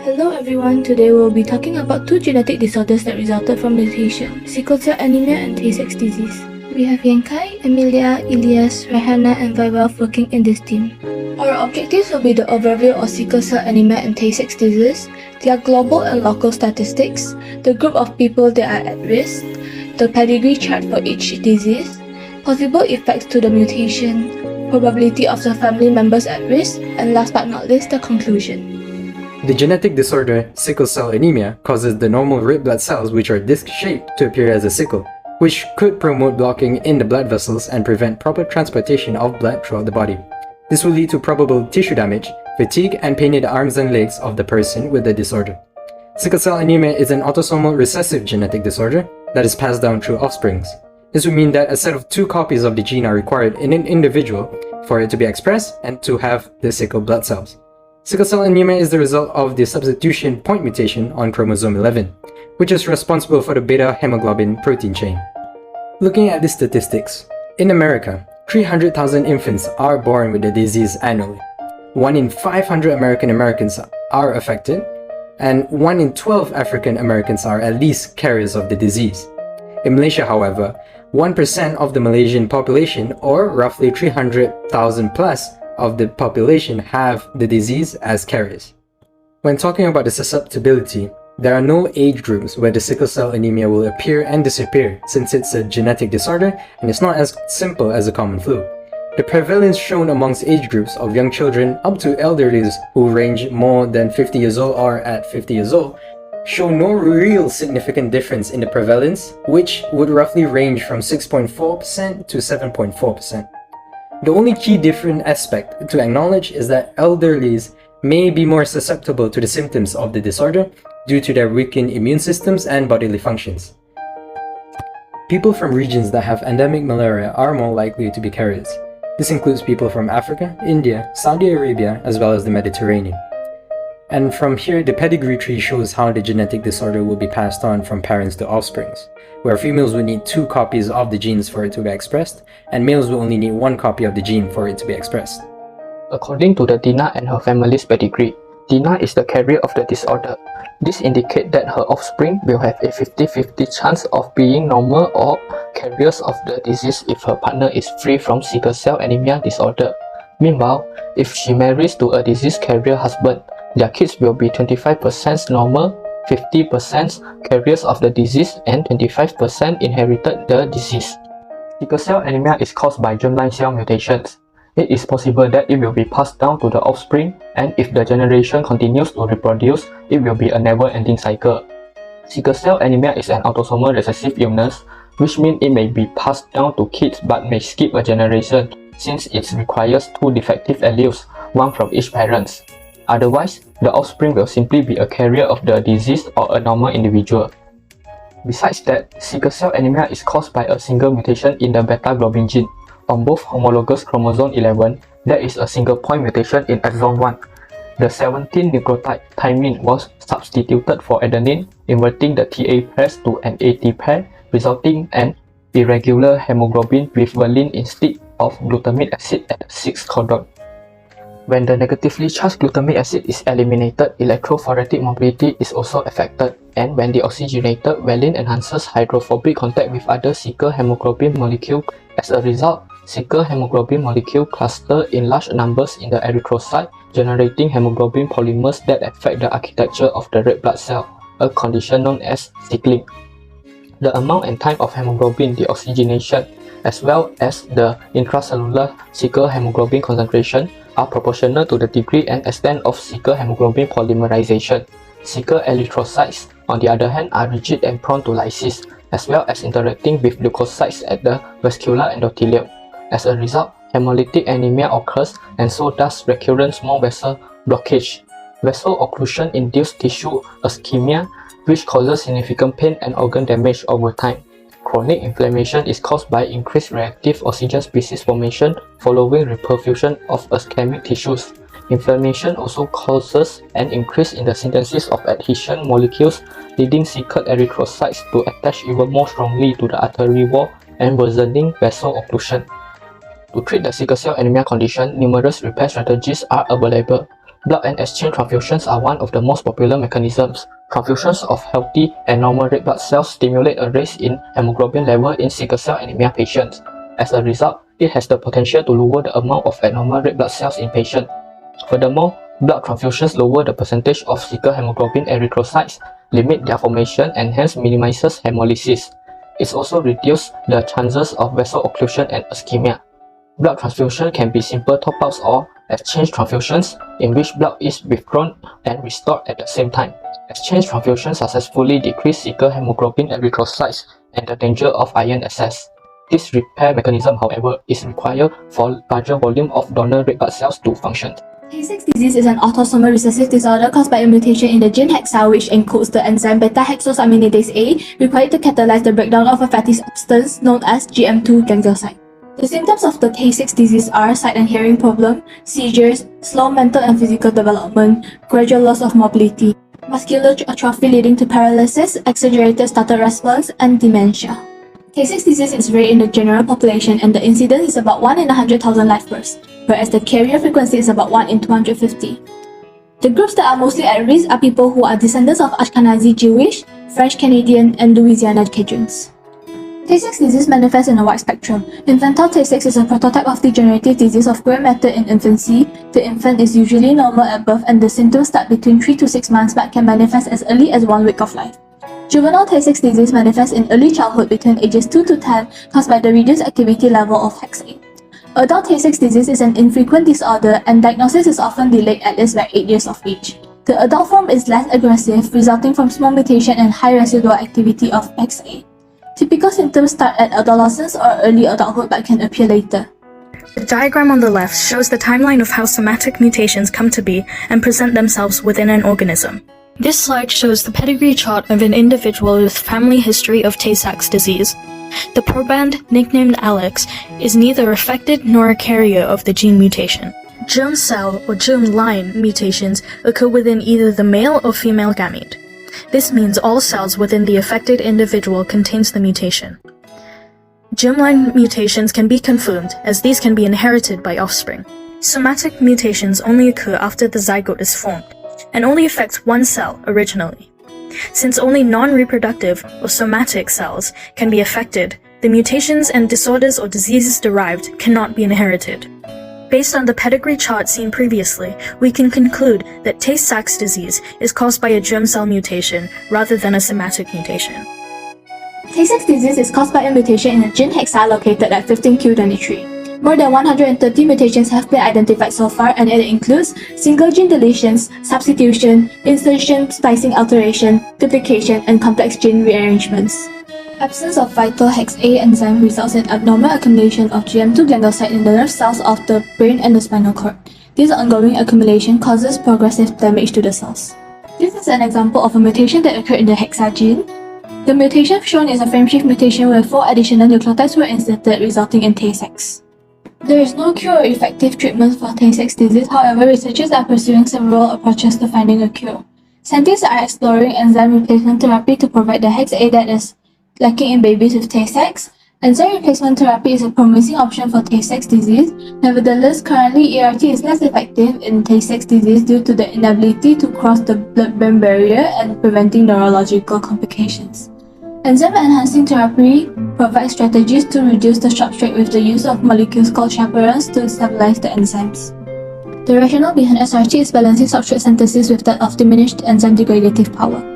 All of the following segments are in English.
Hello everyone, today we'll be talking about two genetic disorders that resulted from mutation, sickle cell anemia and Tay-Sachs disease. We have Yankai, Emilia, Elias, Rehana and Vaibhav working in this team. Our objectives will be the overview of sickle cell anemia and Tay-Sachs disease, their global and local statistics, the group of people that are at risk, the pedigree chart for each disease, possible effects to the mutation, probability of the family members at risk, and last but not least, the conclusion. The genetic disorder, sickle cell anemia, causes the normal red blood cells, which are disc-shaped, to appear as a sickle, which could promote blocking in the blood vessels and prevent proper transportation of blood throughout the body. This will lead to probable tissue damage, fatigue, and pain in the arms and legs of the person with the disorder. Sickle cell anemia is an autosomal recessive genetic disorder that is passed down through offsprings. This would mean that a set of 2 copies of the gene are required in an individual for it to be expressed and to have the sickle blood cells. Sickle cell anemia is the result of the substitution point mutation on chromosome 11, which is responsible for the beta hemoglobin protein chain. Looking at the statistics, in America, 300,000 infants are born with the disease annually. 1 in 500 Americans are affected, and 1 in 12 African Americans are at least carriers of the disease. In Malaysia, however, 1% of the Malaysian population, or roughly 300,000 plus, of the population have the disease as carriers. When talking about the susceptibility, there are no age groups where the sickle cell anemia will appear and disappear, since it's a genetic disorder and it's not as simple as a common flu. The prevalence shown amongst age groups of young children up to elderlies who range more than 50 years old or at 50 years old show no real significant difference in the prevalence, which would roughly range from 6.4% to 7.4%. The only key different aspect to acknowledge is that elderlies may be more susceptible to the symptoms of the disorder due to their weakened immune systems and bodily functions. People from regions that have endemic malaria are more likely to be carriers. This includes people from Africa, India, Saudi Arabia, as well as the Mediterranean. And from here, the pedigree tree shows how the genetic disorder will be passed on from parents to offsprings, where females would need 2 copies of the genes for it to be expressed, and males will only need 1 copy of the gene for it to be expressed. According to the Dina and her family's pedigree, Dina is the carrier of the disorder. This indicates that her offspring will have a 50-50 chance of being normal or carriers of the disease if her partner is free from sickle cell anemia disorder. Meanwhile, if she marries to a disease carrier husband, their kids will be 25% normal, 50% carriers of the disease, and 25% inherited the disease. Sickle cell anemia is caused by germline cell mutations. It is possible that it will be passed down to the offspring, and if the generation continues to reproduce, it will be a never-ending cycle. Sickle cell anemia is an autosomal recessive illness, which means it may be passed down to kids but may skip a generation, since it requires 2 defective alleles, 1 from each parent. Otherwise, the offspring will simply be a carrier of the disease or a normal individual. Besides that, sickle cell anemia is caused by a single mutation in the beta globin gene. On both homologous chromosome 11, there is a single point mutation in exon 1. The 17 nucleotide thymine was substituted for adenine, inverting the TA pairs to an AT pair, resulting in an irregular hemoglobin with valine instead of glutamic acid at the 6th codon. When the negatively charged glutamic acid is eliminated, electrophoretic mobility is also affected, and when the oxygenated valine enhances hydrophobic contact with other sickle hemoglobin molecules. As a result, sickle hemoglobin molecules cluster in large numbers in the erythrocyte, generating hemoglobin polymers that affect the architecture of the red blood cell, a condition known as sickling. The amount and time of hemoglobin deoxygenation, as well as the intracellular sickle hemoglobin concentration, are proportional to the degree and extent of sickle hemoglobin polymerization. Sickle erythrocytes, on the other hand, are rigid and prone to lysis, as well as interacting with leukocytes at the vascular endothelium. As a result, hemolytic anemia occurs, and so does recurrent small vessel blockage. Vessel occlusion induces tissue ischemia, which causes significant pain and organ damage over time. Chronic inflammation is caused by increased reactive oxygen species formation following reperfusion of ischemic tissues. Inflammation also causes an increase in the synthesis of adhesion molecules, leading sickled erythrocytes to attach even more strongly to the artery wall and worsening vessel occlusion. To treat the sickle cell anemia condition, numerous repair strategies are available. Blood and exchange transfusions are one of the most popular mechanisms. Transfusions of healthy and normal red blood cells stimulate a rise in hemoglobin level in sickle cell anemia patients. As a result, it has the potential to lower the amount of abnormal red blood cells in patients. Furthermore, blood transfusions lower the percentage of sickle hemoglobin erythrocytes, limit their formation, and hence minimizes hemolysis. It also reduces the chances of vessel occlusion and ischemia. Blood transfusion can be simple top-ups or exchange transfusions, in which blood is withdrawn and restored at the same time. Exchange transfusions successfully decrease sickle hemoglobin erythrocytes and the danger of iron excess. This repair mechanism, however, is required for larger volume of donor red blood cells to function. Tay-Sachs disease is an autosomal recessive disorder caused by a mutation in the gene HEXA, which encodes the enzyme beta-hexosaminidase A required to catalyze the breakdown of a fatty substance known as GM2 ganglioside. The symptoms of the Tay-Sachs disease are sight and hearing problem, seizures, slow mental and physical development, gradual loss of mobility, muscular atrophy leading to paralysis, exaggerated startle response, and dementia. Tay-Sachs disease is rare in the general population and the incidence is about 1 in 100,000 live births, whereas the carrier frequency is about 1 in 250. The groups that are mostly at risk are people who are descendants of Ashkenazi Jewish, French Canadian, and Louisiana Cajuns. Tay-Sachs disease manifests in a wide spectrum. Infantile Tay-Sachs is a prototype of degenerative disease of gray matter in infancy. The infant is usually normal at birth and the symptoms start between 3 to 6 months but can manifest as early as 1 week of life. Juvenile Tay-Sachs disease manifests in early childhood between ages 2 to 10 caused by the reduced activity level of HEXA. Adult Tay-Sachs disease is an infrequent disorder and diagnosis is often delayed at least by 8 years of age. The adult form is less aggressive, resulting from small mutation and high residual activity of HEXA. Typical symptoms start at adolescence or early adulthood but can appear later. The diagram on the left shows the timeline of how somatic mutations come to be and present themselves within an organism. This slide shows the pedigree chart of an individual with family history of Tay-Sachs disease. The proband, nicknamed Alex, is neither affected nor a carrier of the gene mutation. Germ cell or germ line mutations occur within either the male or female gamete. This means all cells within the affected individual contains the mutation. Germline mutations can be confirmed, as these can be inherited by offspring. Somatic mutations only occur after the zygote is formed, and only affect one cell originally. Since only non-reproductive or somatic cells can be affected, the mutations and disorders or diseases derived cannot be inherited. Based on the pedigree chart seen previously, we can conclude that Tay-Sachs disease is caused by a germ cell mutation rather than a somatic mutation. Tay-Sachs disease is caused by a mutation in the gene HEXA located at 15q23. More than 130 mutations have been identified so far, and it includes single gene deletions, substitution, insertion, splicing alteration, duplication, and complex gene rearrangements. Absence of vital HEXA enzyme results in abnormal accumulation of GM2 ganglioside in the nerve cells of the brain and the spinal cord. This ongoing accumulation causes progressive damage to the cells. This is an example of a mutation that occurred in the HEXA gene. The mutation shown is a frameshift mutation where 4 additional nucleotides were inserted, resulting in Tay-Sachs. There is no cure or effective treatment for Tay-Sachs disease, however, researchers are pursuing several approaches to finding a cure. Scientists are exploring enzyme replacement therapy to provide the HEXA that is lacking in babies with Tay-Sachs. Enzyme replacement therapy is a promising option for Tay-Sachs disease. Nevertheless, currently ERT is less effective in Tay-Sachs disease due to the inability to cross the blood-brain barrier and preventing neurological complications. Enzyme-enhancing therapy provides strategies to reduce the substrate with the use of molecules called chaperones to stabilize the enzymes. The rationale behind SRT is balancing substrate synthesis with that of diminished enzyme degradative power.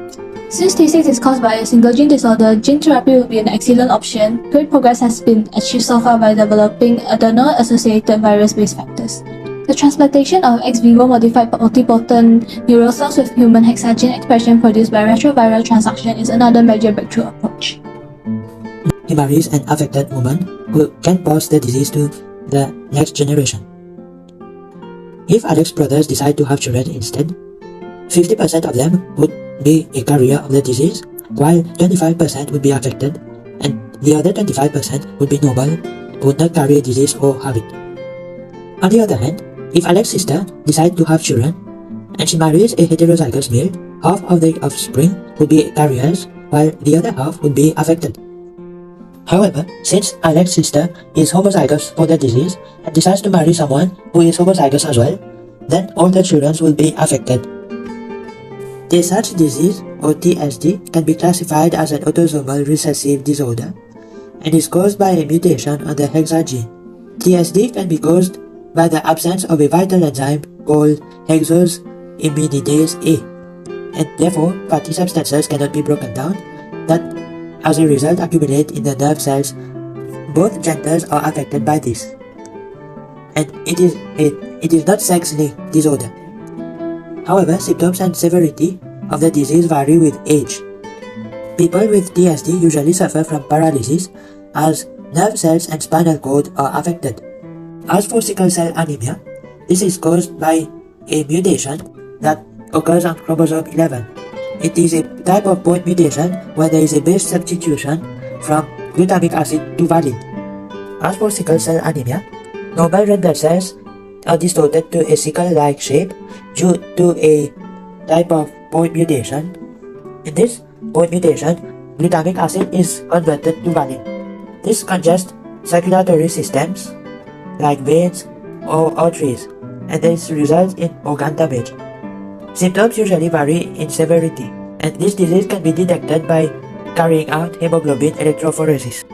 Since Tay-Sachs is caused by a single gene disorder, gene therapy will be an excellent option. Great progress has been achieved so far by developing adeno-associated virus-based factors. The transplantation of ex vivo modified multipotent neural cells with human HEXA gene expression produced by retroviral transduction is another major breakthrough approach. Hemarries and affected women who can pass the disease to the next generation. If Alex's brothers decide to have children instead, 50% of them would be a carrier of the disease, while 25% would be affected, and the other 25% would be normal, would not carry a disease or have it. On the other hand, if Alex's sister decides to have children, and she marries a heterozygous male, half of the offspring would be carriers, while the other half would be affected. However, since Alex's sister is homozygous for the disease and decides to marry someone who is homozygous as well, then all the children will be affected. Tay-Sachs disease, or TSD, can be classified as an autosomal recessive disorder and is caused by a mutation on the hexa gene. TSD can be caused by the absence of a vital enzyme called hexose imidase A, and therefore fatty substances cannot be broken down that as a result accumulate in the nerve cells. Both genders are affected by this, and it is not sex-linked disorder. However, symptoms and severity of the disease vary with age. People with TSD usually suffer from paralysis as nerve cells and spinal cord are affected. As for sickle cell anemia, this is caused by a mutation that occurs on chromosome 11. It is a type of point mutation where there is a base substitution from glutamic acid to valine. As for sickle cell anemia, normal red blood cells are distorted to a sickle-like shape due to a type of point mutation. In this point mutation, glutamic acid is converted to valine. This congests circulatory systems like veins or arteries, and this results in organ damage. Symptoms usually vary in severity, and this disease can be detected by carrying out hemoglobin electrophoresis.